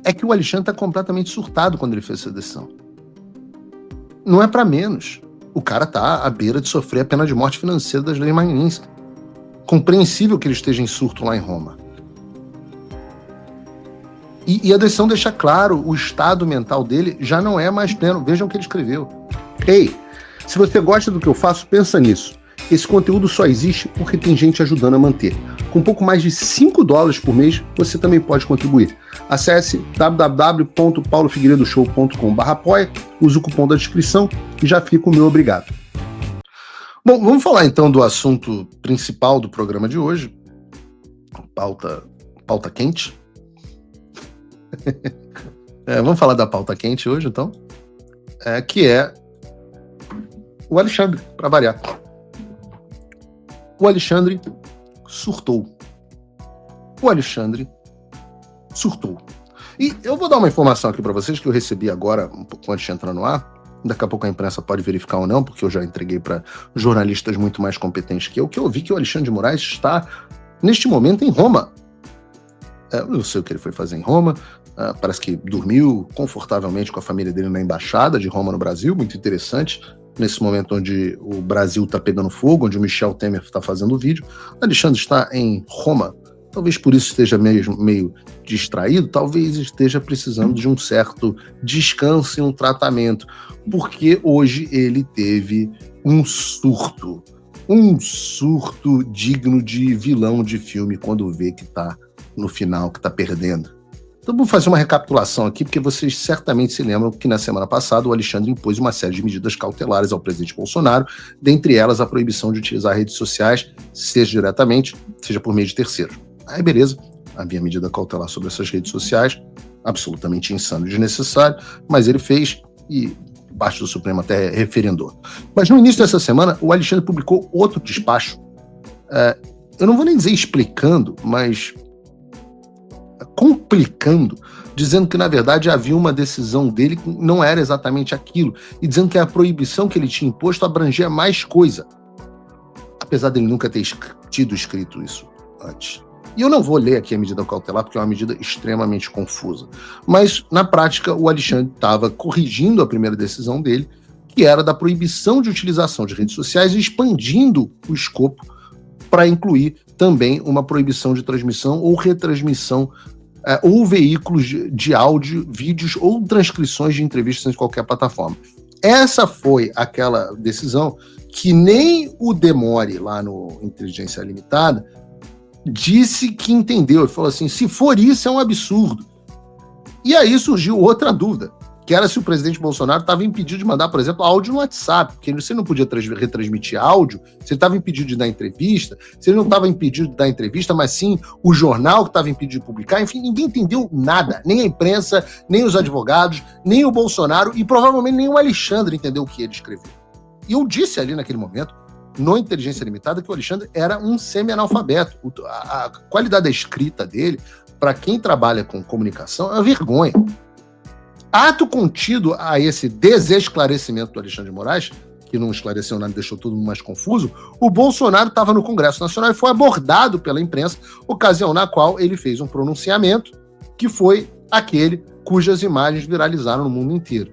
é que o Alexandre está completamente surtado quando ele fez essa decisão. Não é para menos. O cara está à beira de sofrer a pena de morte financeira das leis Magnitsky. Compreensível que ele esteja em surto lá em Roma. E a decisão deixa claro, o estado mental dele já não é mais pleno. Vejam o que ele escreveu. Ei, se você gosta do que eu faço, pensa nisso. Esse conteúdo só existe porque tem gente ajudando a manter. Com pouco mais de $5 por mês, você também pode contribuir. Acesse www.paulofigueiredoshow.com/apoia, use o cupom da descrição e já fica o meu obrigado. Bom, vamos falar então do assunto principal do programa de hoje. Pauta quente. Vamos falar da pauta quente hoje, então. Que é o Alexandre, para variar. O Alexandre surtou. E eu vou dar uma informação aqui para vocês que eu recebi agora, um pouco antes de entrar no ar. Daqui a pouco a imprensa pode verificar ou não, porque eu já entreguei para jornalistas muito mais competentes que eu vi que o Alexandre de Moraes está, neste momento, em Roma. Eu não sei o que ele foi fazer em Roma, parece que dormiu confortavelmente com a família dele na embaixada de Roma no Brasil, muito interessante, nesse momento onde o Brasil está pegando fogo, onde o Michel Temer está fazendo o vídeo. O Alexandre está em Roma, talvez por isso esteja meio distraído, talvez esteja precisando de um certo descanso e um tratamento, porque hoje ele teve um surto digno de vilão de filme quando vê que está no final, que está perdendo. Então vou fazer uma recapitulação aqui, porque vocês certamente se lembram que na semana passada o Alexandre impôs uma série de medidas cautelares ao presidente Bolsonaro, dentre elas a proibição de utilizar redes sociais, seja diretamente, seja por meio de terceiros. Aí beleza, havia medida cautelar sobre essas redes sociais, absolutamente insano e desnecessário, mas ele fez e parte do Supremo até referendou. Mas no início dessa semana, o Alexandre publicou outro despacho, eu não vou nem dizer explicando, mas complicando, dizendo que na verdade havia uma decisão dele que não era exatamente aquilo, e dizendo que a proibição que ele tinha imposto abrangia mais coisa, apesar dele nunca ter tido escrito isso antes. E eu não vou ler aqui a medida cautelar, porque é uma medida extremamente confusa. Mas, na prática, o Alexandre estava corrigindo a primeira decisão dele, que era da proibição de utilização de redes sociais, e expandindo o escopo para incluir também uma proibição de transmissão ou retransmissão ou veículos de áudio, vídeos ou transcrições de entrevistas em qualquer plataforma. Essa foi aquela decisão que nem o Demore, lá no Inteligência Limitada, disse que entendeu. Ele falou assim, se for isso é um absurdo. E aí surgiu outra dúvida, que era se o presidente Bolsonaro estava impedido de mandar, por exemplo, áudio no WhatsApp, porque você não podia retransmitir áudio, se ele estava impedido de dar entrevista, se ele não estava impedido de dar entrevista, mas sim o jornal que estava impedido de publicar, enfim, ninguém entendeu nada, nem a imprensa, nem os advogados, nem o Bolsonaro e provavelmente nem o Alexandre entendeu o que ele escreveu. E eu disse ali naquele momento, no Inteligência Limitada, que o Alexandre era um semi-analfabeto. A qualidade da escrita dele, para quem trabalha com comunicação, é uma vergonha. Ato contido a esse desesclarecimento do Alexandre de Moraes, que não esclareceu nada, deixou todo mundo mais confuso, o Bolsonaro estava no Congresso Nacional e foi abordado pela imprensa, ocasião na qual ele fez um pronunciamento, que foi aquele cujas imagens viralizaram no mundo inteiro.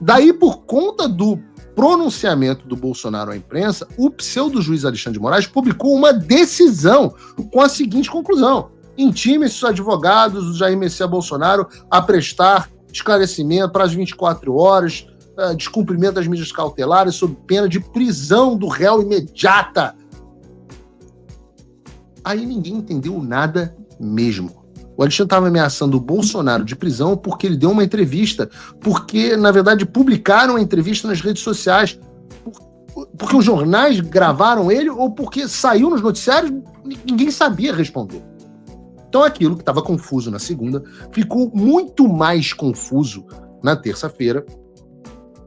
Daí, por conta do pronunciamento do Bolsonaro à imprensa, o pseudo-juiz Alexandre de Moraes publicou uma decisão com a seguinte conclusão: intime seus advogados do Jair Messias Bolsonaro a prestar esclarecimento para as 24 horas, descumprimento das medidas cautelares sob pena de prisão do réu imediata. Aí ninguém entendeu nada mesmo. O Alexandre estava ameaçando o Bolsonaro de prisão porque ele deu uma entrevista, porque, na verdade, publicaram a entrevista nas redes sociais, porque os jornais gravaram ele ou porque saiu nos noticiários, ninguém sabia responder. Então aquilo que estava confuso na segunda ficou muito mais confuso na terça-feira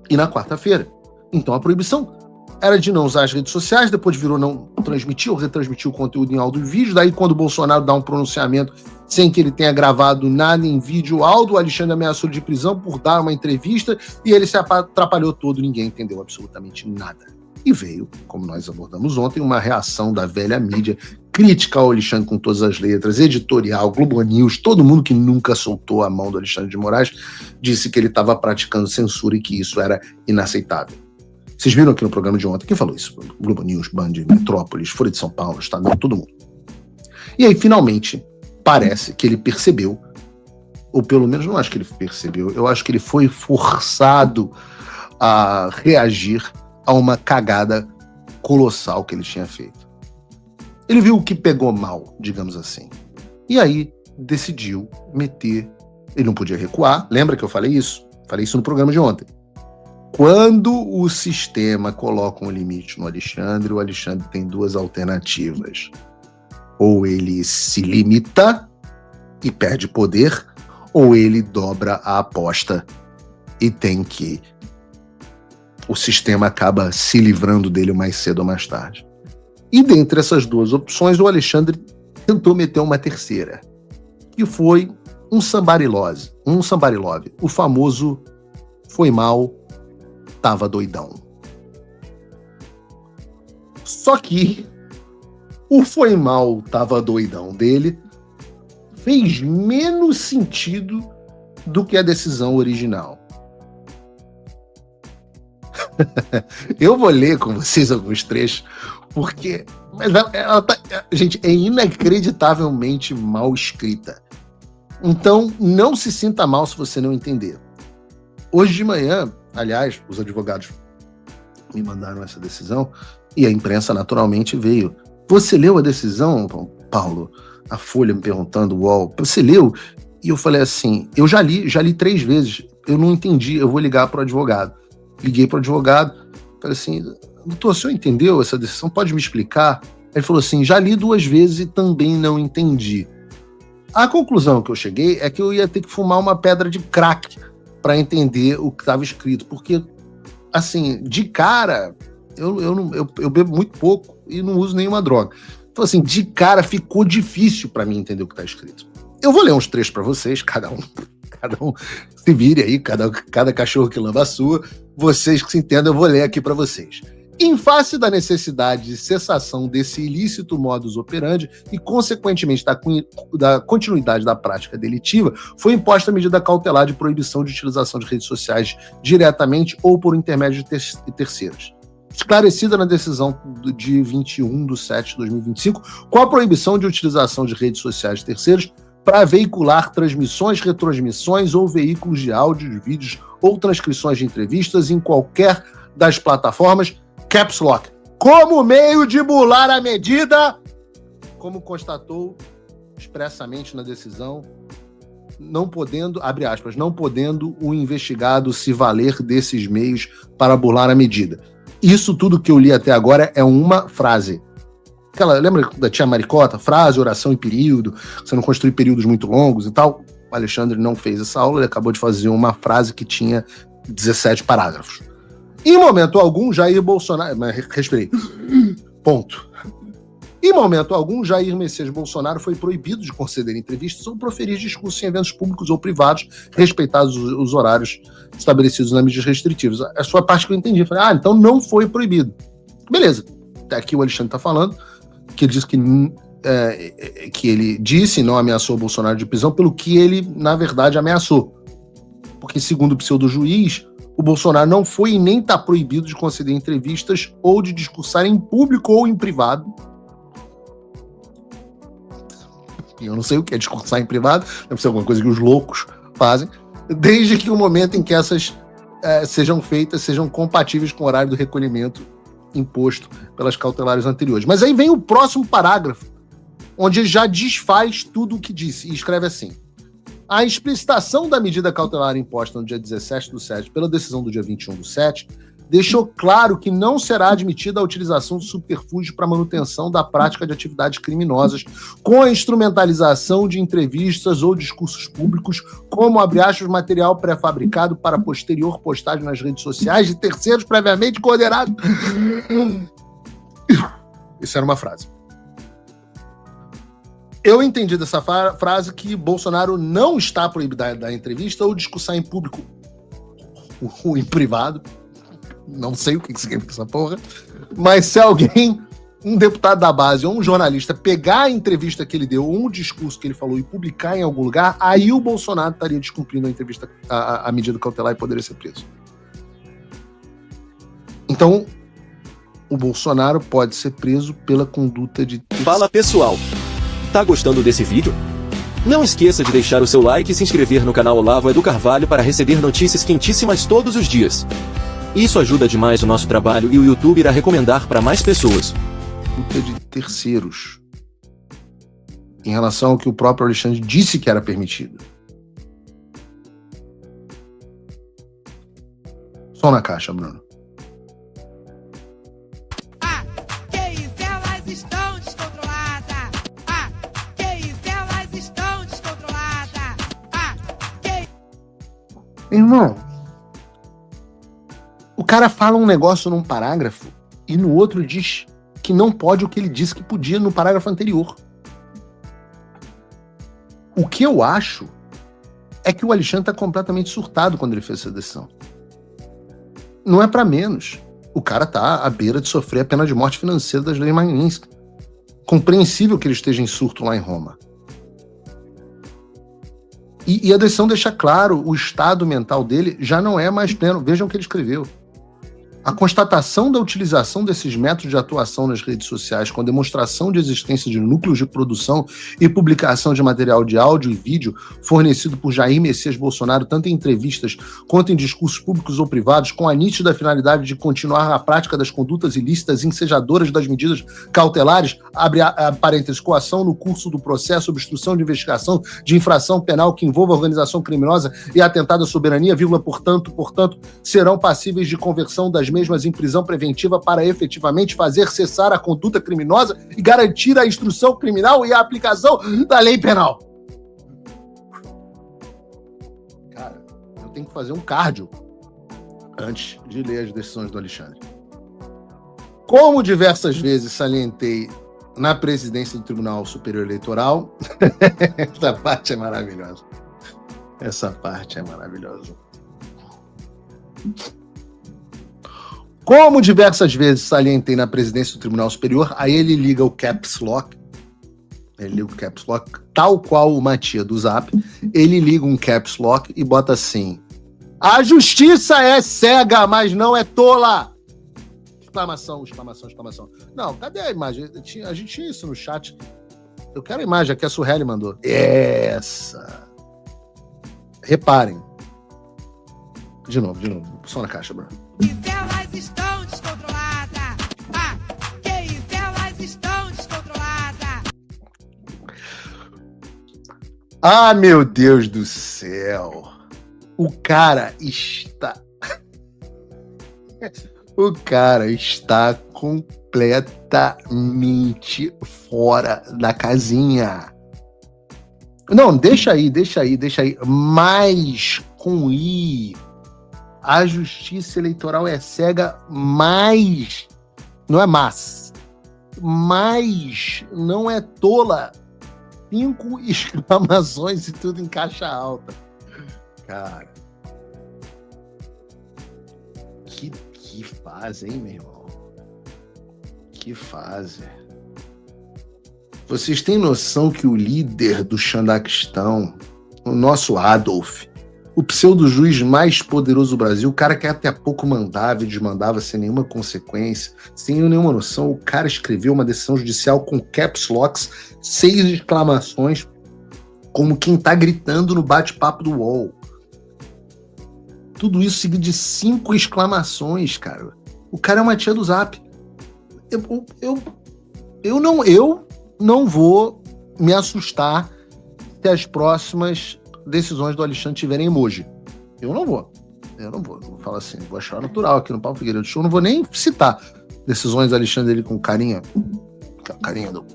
e na quarta-feira. Então a proibição era de não usar as redes sociais, depois virou não transmitir ou retransmitir o conteúdo em áudio e vídeo. Daí, quando o Bolsonaro dá um pronunciamento sem que ele tenha gravado nada em vídeo ou áudio, o Alexandre ameaçou de prisão por dar uma entrevista e ele se atrapalhou todo, ninguém entendeu absolutamente nada. E veio, como nós abordamos ontem, uma reação da velha mídia crítica ao Alexandre com todas as letras, editorial, Globo News, todo mundo que nunca soltou a mão do Alexandre de Moraes disse que ele estava praticando censura e que isso era inaceitável. Vocês viram aqui no programa de ontem, quem falou isso? Globo News, Band, Metrópolis, Folha de São Paulo, Estadão, todo mundo. E aí, finalmente, parece que ele percebeu, ou pelo menos não acho que ele percebeu, eu acho que ele foi forçado a reagir a uma cagada colossal que ele tinha feito. Ele viu o que pegou mal, digamos assim. E aí decidiu meter. Ele não podia recuar. Lembra que eu falei isso? Falei isso no programa de ontem. Quando o sistema coloca um limite no Alexandre, o Alexandre tem duas alternativas. Ou ele se limita e perde poder, ou ele dobra a aposta e tem que... o sistema acaba se livrando dele mais cedo ou mais tarde. E dentre essas duas opções, o Alexandre tentou meter uma terceira, que foi um somebody love. O famoso foi mal, tava doidão. Só que o foi mal, tava doidão dele fez menos sentido do que a decisão original. Eu vou ler com vocês alguns trechos, porque ela tá, gente, é inacreditavelmente mal escrita. Então, não se sinta mal se você não entender. Hoje de manhã, aliás, os advogados me mandaram essa decisão e a imprensa naturalmente veio. Você leu a decisão, Paulo? A Folha me perguntando, UOL, você leu? E eu falei assim, eu já li 3 vezes, eu não entendi, eu vou ligar para o advogado. Liguei para o advogado, falei assim, doutor, o senhor entendeu essa decisão? Pode me explicar? Ele falou assim, já li 2 vezes e também não entendi. A conclusão que eu cheguei é que eu ia ter que fumar uma pedra de crack para entender o que estava escrito, porque, assim, de cara, eu bebo muito pouco e não uso nenhuma droga. Então, assim, de cara ficou difícil para mim entender o que está escrito. Eu vou ler uns trechos para vocês, cada um se vire aí, cada cachorro que lamba a sua. Vocês que se entendam, eu vou ler aqui para vocês. Em face da necessidade de cessação desse ilícito modus operandi e, consequentemente, da continuidade da prática delitiva, foi imposta a medida cautelar de proibição de utilização de redes sociais diretamente ou por intermédio de terceiros. Esclarecida na decisão de 21/7/2025, com a proibição de utilização de redes sociais de terceiros para veicular transmissões, retransmissões ou veículos de áudios, vídeos ou transcrições de entrevistas em qualquer das plataformas, Caps Lock, como meio de burlar a medida, como constatou expressamente na decisão, não podendo, abre aspas, não podendo o investigado se valer desses meios para burlar a medida. Isso tudo que eu li até agora é uma frase. Lembra da tia Maricota? Frase, oração e período, você não construi períodos muito longos e tal. O Alexandre não fez essa aula, ele acabou de fazer uma frase que tinha 17 parágrafos. Em momento algum, Jair Bolsonaro... Respirei. Ponto. Em momento algum, Jair Messias Bolsonaro foi proibido de conceder entrevistas ou proferir discursos em eventos públicos ou privados, respeitados os horários estabelecidos nas medidas restritivas. A sua parte que eu entendi. Eu falei, então não foi proibido. Beleza. Até aqui o Alexandre está falando que ele disse que ele disse e não ameaçou o Bolsonaro de prisão pelo que ele, na verdade, ameaçou. Porque, segundo o pseudo-juiz, o Bolsonaro não foi e nem está proibido de conceder entrevistas ou de discursar em público ou em privado. Eu não sei o que é discursar em privado, deve ser alguma coisa que os loucos fazem, desde que o momento em que essas sejam feitas, sejam compatíveis com o horário do recolhimento imposto pelas cautelares anteriores. Mas aí vem o próximo parágrafo, onde ele já desfaz tudo o que disse, e escreve assim: a explicitação da medida cautelar imposta no dia 17/7 pela decisão do dia 21/7 deixou claro que não será admitida a utilização de subterfúgio para manutenção da prática de atividades criminosas com a instrumentalização de entrevistas ou discursos públicos, como, abre aspas, material pré-fabricado para posterior postagem nas redes sociais de terceiros previamente coordenados. Isso era uma frase. Eu entendi dessa frase que Bolsonaro não está proibido da entrevista ou discussão em público ou em privado. Não sei o que significa essa porra. Mas se alguém, um deputado da base ou um jornalista, pegar a entrevista que ele deu, ou um discurso que ele falou e publicar em algum lugar, aí o Bolsonaro estaria descumprindo a entrevista, a medida cautelar e poderia ser preso. Então, o Bolsonaro pode ser preso pela conduta de... Fala pessoal, tá gostando desse vídeo? Não esqueça de deixar o seu like e se inscrever no canal Olavo Edu Carvalho para receber notícias quentíssimas todos os dias. Isso ajuda demais o nosso trabalho e o YouTube irá recomendar para mais pessoas. De terceiros em relação ao que o próprio Alexandre disse que era permitido. Som na caixa, Bruno. Irmão, o cara fala um negócio num parágrafo e no outro diz que não pode o que ele disse que podia no parágrafo anterior. O que eu acho é que o Alexandre está completamente surtado quando ele fez essa decisão. Não é para menos. O cara tá à beira de sofrer a pena de morte financeira das leis Magnitsky. Compreensível que ele esteja em surto lá em Roma. E a decisão deixa claro, o estado mental dele já não é mais pleno. Vejam o que ele escreveu. A constatação da utilização desses métodos de atuação nas redes sociais com a demonstração de existência de núcleos de produção e publicação de material de áudio e vídeo fornecido por Jair Messias Bolsonaro, tanto em entrevistas quanto em discursos públicos ou privados, com a nítida finalidade de continuar a prática das condutas ilícitas ensejadoras das medidas cautelares, abre parênteses, coação no curso do processo, obstrução de investigação de infração penal que envolva organização criminosa e atentado à soberania, portanto, serão passíveis de conversão das mesmas em prisão preventiva para efetivamente fazer cessar a conduta criminosa e garantir a instrução criminal e a aplicação da lei penal. Cara, eu tenho que fazer um cardio antes de ler as decisões do Alexandre. Como diversas vezes salientei na presidência do Tribunal Superior Eleitoral, essa parte é maravilhosa. Essa parte é maravilhosa. Como diversas vezes salientei na presidência do Tribunal Superior, aí ele liga o Caps Lock, tal qual o Matias do Zap, ele liga um Caps Lock e bota assim: a justiça é cega, mas não é tola! Exclamação. Não, cadê a imagem? A gente tinha isso no chat. Eu quero a imagem, aqui a Surreli mandou. Essa. Reparem. De novo. Só na caixa, Bruno. Elas estão descontroladas. Que isso? Elas estão descontroladas. Ah, meu Deus do céu. O cara está completamente fora da casinha. Não, deixa aí. Mas com I, a justiça eleitoral é cega, mas não é mas não é tola. 5 exclamações e tudo em caixa alta. Cara, que fase, hein, meu irmão? Que fase. Vocês têm noção que o líder do Xandaquistão, o nosso Adolf, o pseudo-juiz mais poderoso do Brasil, o cara que até há pouco mandava e desmandava sem nenhuma consequência, sem nenhuma noção, o cara escreveu uma decisão judicial com caps locks, 6 exclamações, como quem tá gritando no bate-papo do UOL. Tudo isso seguido de 5 exclamações, cara. O cara é uma tia do Zap. Eu não vou me assustar se as próximas decisões do Alexandre tiverem emoji. Eu não vou. Vou falar assim, vou achar natural aqui no Paulo Figueiredo Show. Não vou nem citar decisões do Alexandre ali com carinha do...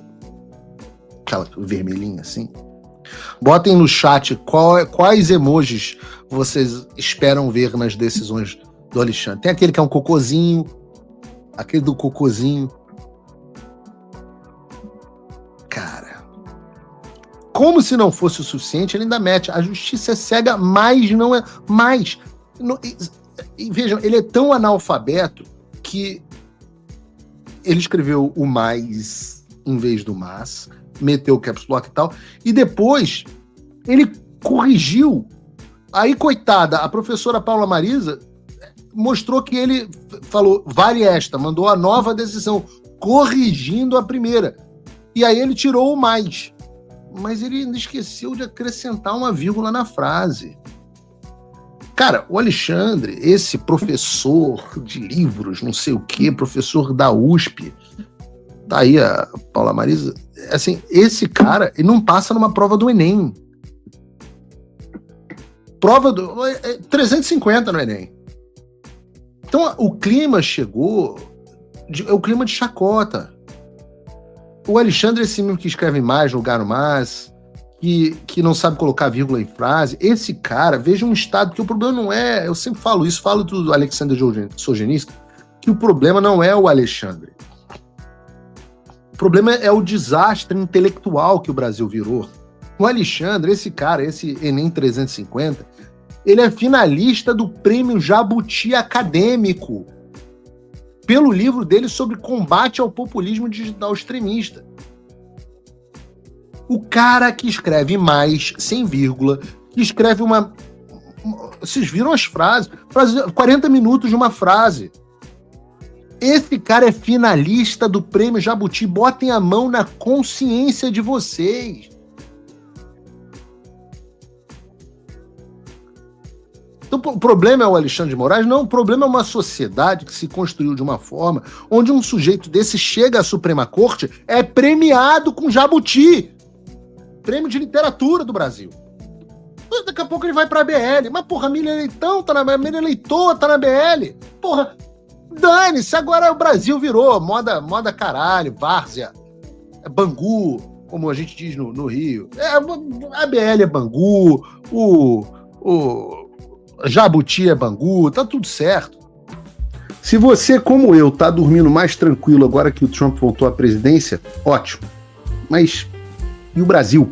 aquela vermelhinha assim. Botem no chat quais emojis vocês esperam ver nas decisões do Alexandre. Tem aquele que é um cocôzinho, aquele do cocôzinho. Cara, como se não fosse o suficiente, ele ainda mete: a justiça é cega, mas não é mais. E vejam, ele é tão analfabeto que ele escreveu o mais em vez do mas, meteu o caps lock e tal, e depois ele corrigiu. Aí, coitada, a professora Paula Marisa mostrou que ele falou, vale esta, mandou a nova decisão, corrigindo a primeira. E aí ele tirou o mais. Mas ele ainda esqueceu de acrescentar uma vírgula na frase. Cara, o Alexandre, esse professor de livros, não sei o quê, professor da USP, tá aí a Paula Marisa, assim, esse cara, ele não passa numa prova do Enem. Prova do 350 no Enem. Então, o clima chegou, é o clima de chacota. O Alexandre é esse mesmo que escreve mais, lugar no mas, que não sabe colocar vírgula em frase. Esse cara, veja um estado, porque o problema não é, eu sempre falo isso, falo do Alexander Solzhenitsyn, que o problema não é o Alexandre. O problema é o desastre intelectual que o Brasil virou. O Alexandre, esse cara, esse Enem 350, ele é finalista do Prêmio Jabuti Acadêmico, pelo livro dele sobre combate ao populismo digital extremista. O cara que escreve mais, sem vírgula, que escreve uma... Vocês viram as frases? 40 minutos de uma frase. Esse cara é finalista do Prêmio Jabuti. Botem a mão na consciência de vocês. Então, o problema é o Alexandre de Moraes? Não, o problema é uma sociedade que se construiu de uma forma onde um sujeito desse chega à Suprema Corte, é premiado com Jabuti, prêmio de literatura do Brasil. Daqui a pouco ele vai pra BL. Mas, porra, Miriam Leitão tá na BL, Miriam Leitoa tá na BL. Porra, dane-se, agora o Brasil virou moda caralho, várzea, Bangu, como a gente diz no Rio. A BL é Bangu, o Jabuti é Bangu, tá tudo certo. Se você, como eu, tá dormindo mais tranquilo agora que o Trump voltou à presidência, ótimo. Mas e o Brasil?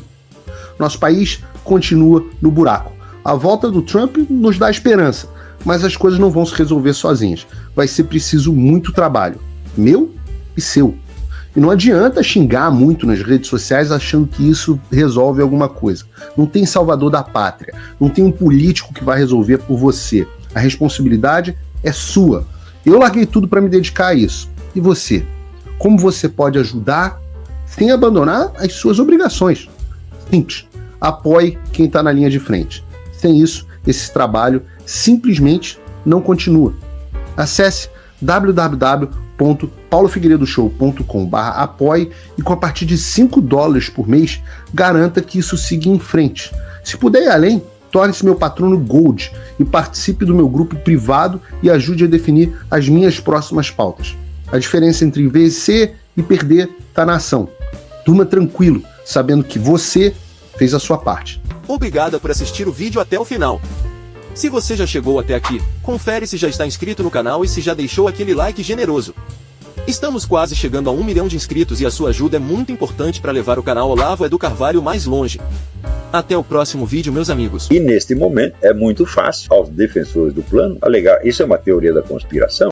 Nosso país continua no buraco. A volta do Trump nos dá esperança, mas as coisas não vão se resolver sozinhas. Vai ser preciso muito trabalho, meu e seu. E não adianta xingar muito nas redes sociais achando que isso resolve alguma coisa. Não tem salvador da pátria, não tem um político que vai resolver por você. A responsabilidade é sua. Eu larguei tudo para me dedicar a isso. E você? Como você pode ajudar sem abandonar as suas obrigações? Simples. Apoie quem está na linha de frente. Sem isso, esse trabalho simplesmente não continua. Acesse www.paulofigueiredoshow.com/apoie e com a partir de $5 por mês, garanta que isso siga em frente. Se puder ir além, torne-se meu patrono Gold e participe do meu grupo privado e ajude a definir as minhas próximas pautas. A diferença entre vencer e perder está na ação. Durma tranquilo, sabendo que você fez a sua parte. Obrigada por assistir o vídeo até o final. Se você já chegou até aqui, confere se já está inscrito no canal e se já deixou aquele like generoso. Estamos quase chegando a 1 milhão de inscritos e a sua ajuda é muito importante para levar o canal Olavo Edu Carvalho mais longe. Até o próximo vídeo, meus amigos. E neste momento é muito fácil aos defensores do plano alegar isso é uma teoria da conspiração.